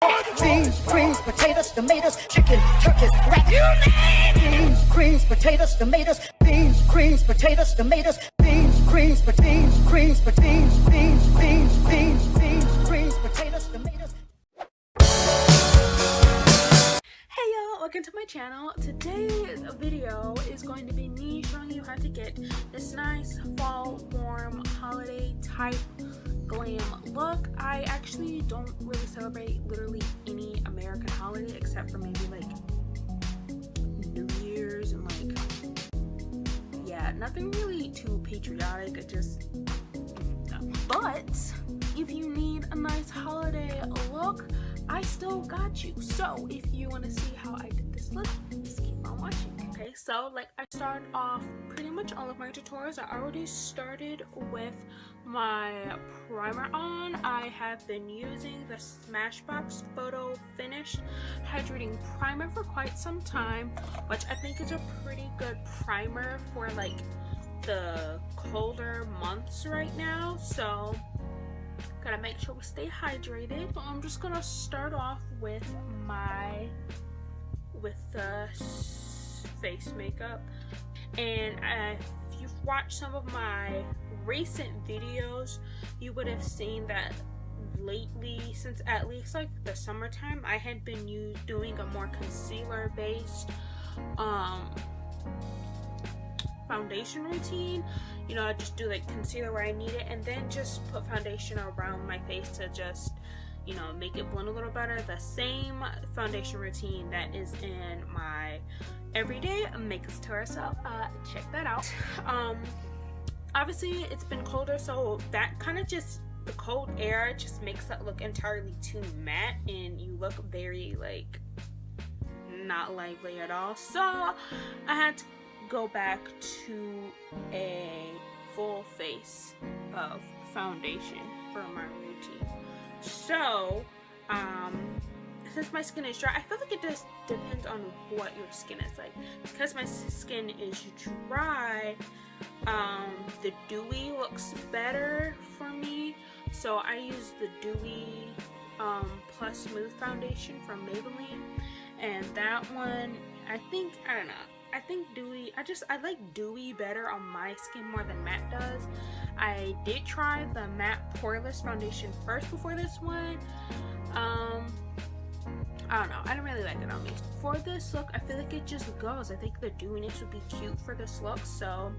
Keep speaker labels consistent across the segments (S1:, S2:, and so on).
S1: Beans, greens, potatoes, tomatoes, chicken, turkey, rat. You name it. Beans, greens, potatoes, tomatoes. Beans, greens, potatoes, tomatoes. Beans, greens, beans, greens, beans, beans, beans, beans, beans, greens, potatoes, tomatoes.
S2: Hey y'all, welcome to my channel. Today's video is going to be me showing you how to get this nice fall warm holiday type glam look. I actually don't really celebrate literally any American holiday except for maybe like New Year's and like, yeah, nothing really too patriotic. It just no. But if you need a nice holiday look, I still got you. So if you want to see how I did this look, just keep on watching. Okay, so like I start off pretty much all of my tutorials. I already started with my primer on. I have been using the Smashbox Photo Finish Hydrating Primer for quite some time, which I think is a pretty good primer for like the colder months right now. So gotta make sure we stay hydrated. So I'm just gonna start off with the face makeup, and if you've watched some of my recent videos, you would have seen that lately, since at least like the summertime, I had been doing a more concealer based foundation routine. You know, I just do like concealer where I need it and then just put foundation around my face to just, you know, make it blend a little better. The same foundation routine that is in my everyday Mecca Salaam, so check that out. Obviously it's been colder, so that kind of just, the cold air just makes it look entirely too matte and you look very like not lively at all. So I had to go back to a full face of foundation for my routine. So since my skin is dry, I feel like it just depends on what your skin is like. Because my skin is dry, the dewy looks better for me, so I use the dewy plus smooth foundation from Maybelline, and that one, I think dewy, I like dewy better on my skin more than matte does. I did try the matte poreless foundation first before this one. I don't know, I don't really like it on me. For this look, I feel like it just goes. I think the dewiness would be cute for this look, so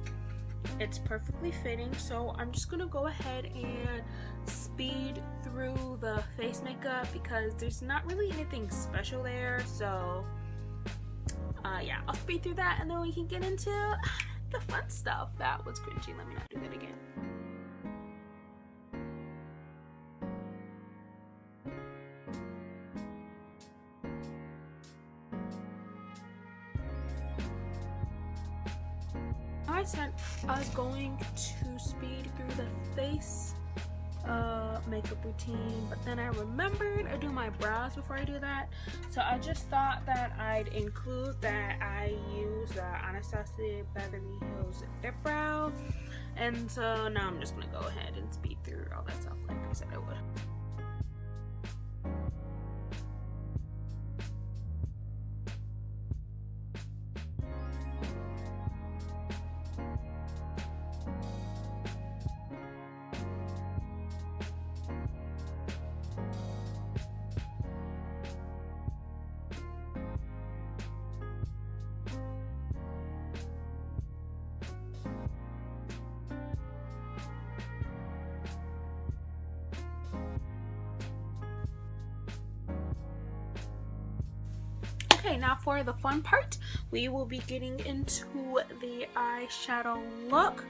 S2: it's perfectly fitting. So I'm just gonna go ahead and speed through the face makeup because there's not really anything special there. So yeah, I'll speed through that and then we can get into the fun stuff. That was cringy, let me not do that again. I said I was going to speed through the face makeup routine, but then I remembered I do my brows before I do that, so I just thought that I'd include that I use the Anastasia Beverly Hills Dip Brow, and so now I'm just gonna go ahead and speed through all that stuff like I said I would. Okay, now for the fun part, we will be getting into the eyeshadow look.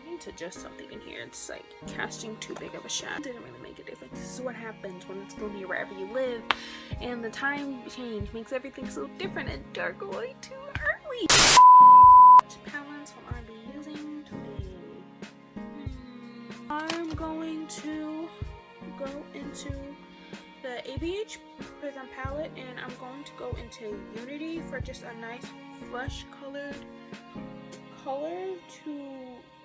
S2: I need to adjust something in here. It's like casting too big of a shadow. Didn't really make a difference. This is what happens when it's gloomy wherever you live, and the time change makes everything so different and dark way too early. Palettes will I be using today? I'm going to go into the ABH Prism palette, and I'm going to go into Unity for just a nice flesh colored color to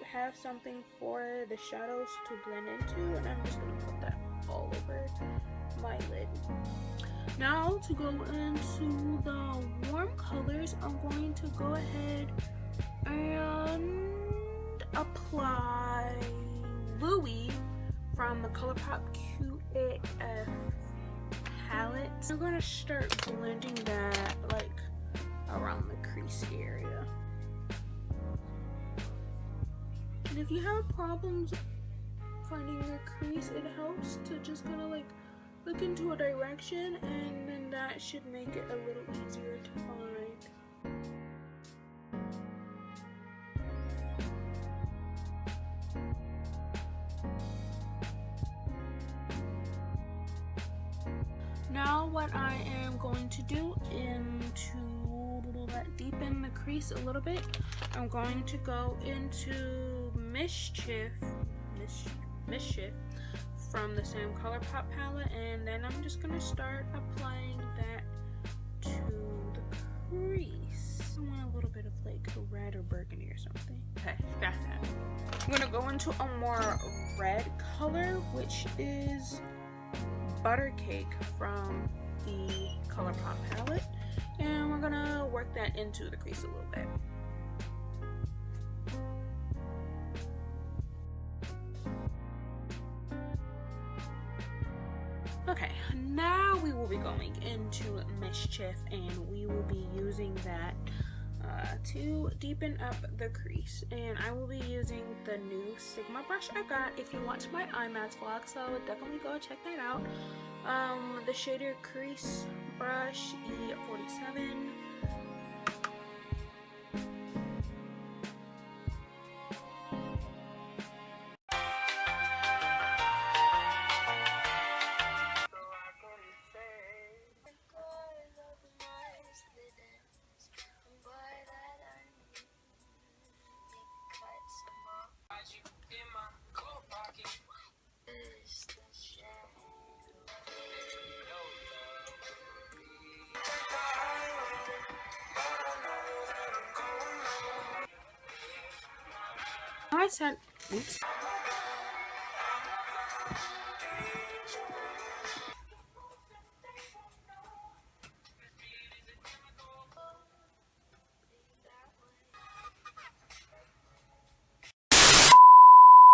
S2: have something for the shadows to blend into, and I'm just going to put that all over my lid. Now to go into the warm colors, I'm going to go ahead and apply Dewy from the ColourPop QAF palette. I'm going to start blending that like around the crease area. And if you have problems finding your crease, it helps to just kind of like look into a direction, and then that should make it a little easier to find. Now what I am going to do to deepen the crease a little bit, I'm going to go into Mischief from the same ColourPop palette, and then I'm just going to start applying that to the crease. I want a little bit of like red or burgundy or something. Okay, got that. I'm going to go into a more red color, which is Buttercake from the ColourPop palette, and we're going to work that into the crease a little bit. Okay, now we will be going into Mischief, and we will be using that to deepen up the crease. And I will be using the new Sigma brush I got if you watch my IMAX vlog, so definitely go check that out. The shader crease brush E47. I said, oops.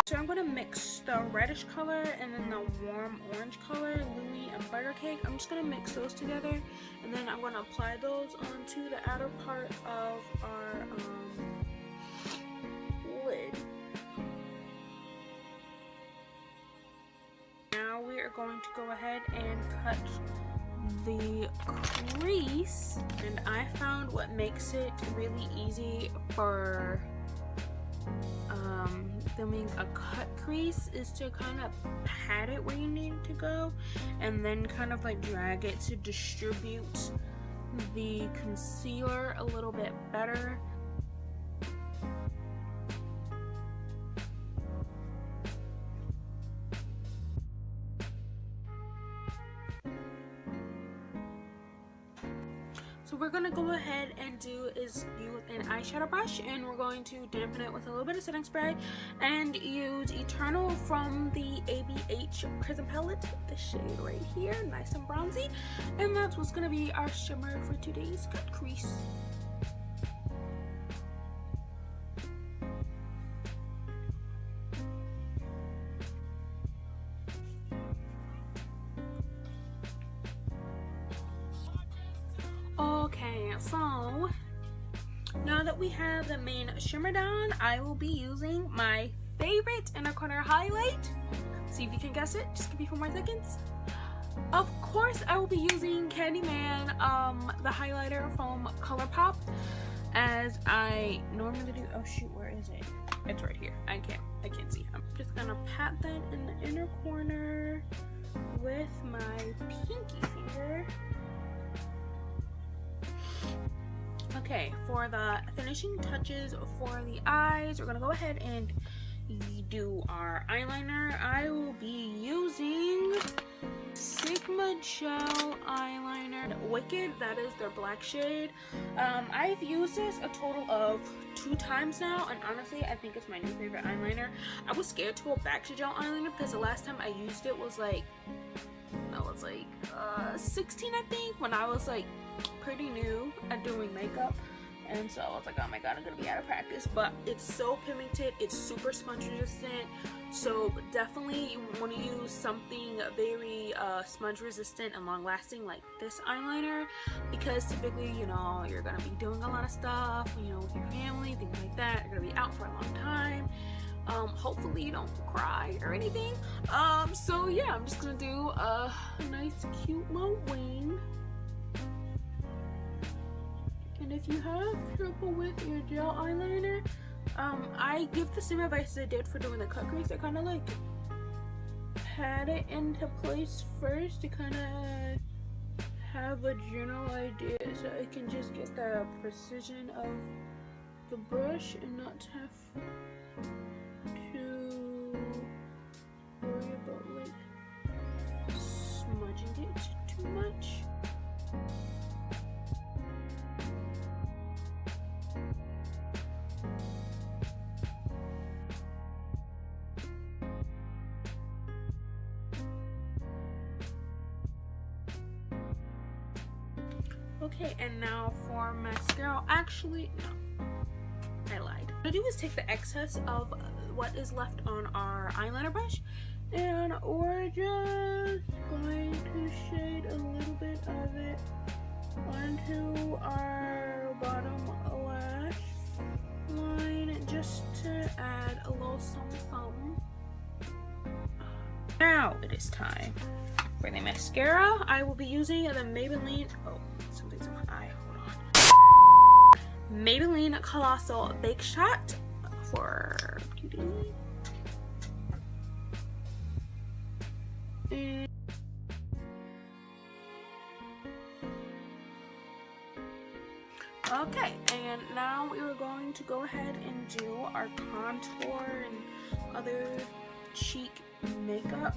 S2: So I'm going to mix the reddish color and then the warm orange color, Dewy and Buttercake. I'm just going to mix those together, and then I'm going to apply those onto the outer part of our lid. Now we are going to go ahead and cut the crease, and I found what makes it really easy for filming a cut crease is to kind of pat it where you need it to go, and then kind of like drag it to distribute the concealer a little bit better. So we're going to go ahead and use an eyeshadow brush, and we're going to dampen it with a little bit of setting spray and use Eternal from the ABH Prism palette, the shade right here, nice and bronzy, and that's what's going to be our shimmer for today's cut crease. Okay, so now that we have the main shimmer down, I will be using my favorite inner corner highlight. See if you can guess it. Just give me 4 more seconds. Of course, I will be using Candyman, the highlighter from ColourPop, as I normally do. Oh shoot, where is it? It's right here. I can't see. I'm just gonna pat that in the inner corner with my pinky finger. Okay, for the finishing touches for the eyes, we're gonna go ahead and do our eyeliner. I will be using Sigma Gel Eyeliner Wicked, that is their black shade. I've used this a total of 2 times now, and honestly I think it's my new favorite eyeliner. I was scared to go back to gel eyeliner because the last time I used it was like I was like 16, I think, when I was like pretty new at doing makeup. And so I was like, oh my god, I'm gonna be out of practice. But it's so pigmented, it's super smudge resistant, so definitely you want to use something very smudge resistant and long lasting like this eyeliner, because typically, you know, you're gonna be doing a lot of stuff, you know, with your family, things like that. You're gonna be out for a long time. Hopefully you don't cry or anything. So yeah, I'm just gonna do a nice cute little wing. And if you have trouble with your gel eyeliner, I give the same advice I did for doing the cut crease. I kind of like pat it into place first to kind of have a general idea, so I can just get the precision of the brush and not have to worry about like smudging it too much. Okay, and now for mascara. Actually, no, I lied. What I do is take the excess of what is left on our eyeliner brush, and we're just going to shade a little bit of it onto our bottom lash line, just to add a little something. Now it is time for the mascara. I will be using the Maybelline, oh, something's in my eye, hold on. Maybelline Colossal Bake Shot for beauty. And okay, and now we are going to go ahead and do our contour and other cheek makeup.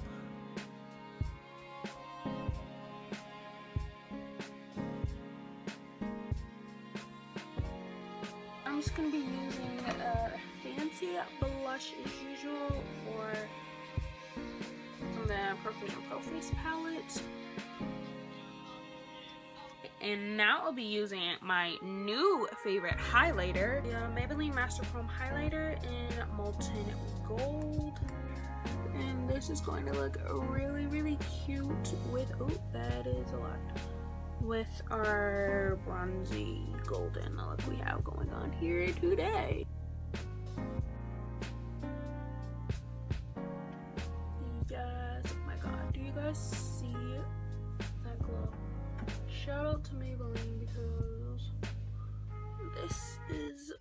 S2: I'm just going to be using a fancy blush as usual from the Professional Pro Face palette. And now I'll be using my new favorite highlighter, the Maybelline Master Chrome Highlighter in Molten Gold. And this is going to look really, really cute with, oh, that is a lot, with our bronzy golden look we have going on here today. Yes, oh my god, do you guys see that glow? Shout out to Maybelline, because this is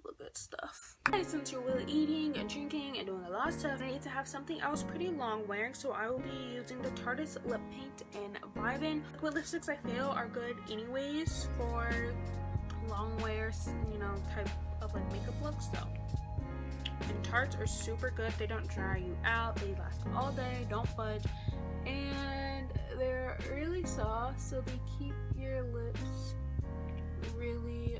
S2: the good stuff. Okay, since you're really eating and drinking and doing a lot of stuff, I need to have something else pretty long wearing, so I will be using the Tarte's Lip Paint and Vibin. Liquid lipsticks I feel are good anyways for long wears, you know, type of like makeup looks. So, and Tartes are super good. They don't dry you out. They last all day. Don't budge, and they're really soft, so they keep your lips really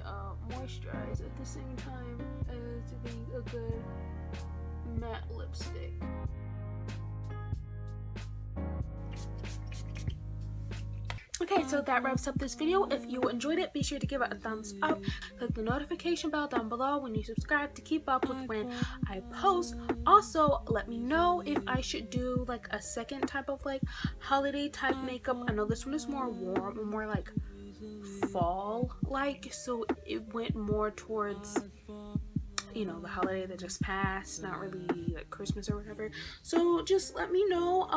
S2: moisturized at the same time as being a good matte lipstick. Okay, so that wraps up this video. If you enjoyed it, be sure to give it a thumbs up. Click the notification bell down below when you subscribe to keep up with when I post. Also, let me know if I should do like a second type of like holiday type makeup. I know this one is more warm, more like fall like, so it went more towards, you know, the holiday that just passed, not really like Christmas or whatever. So just let me know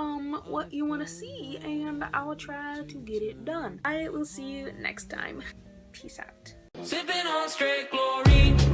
S2: what you want to see, and I will try to get it done. I will see you next time. Peace out.
S3: Sipping on straight glory.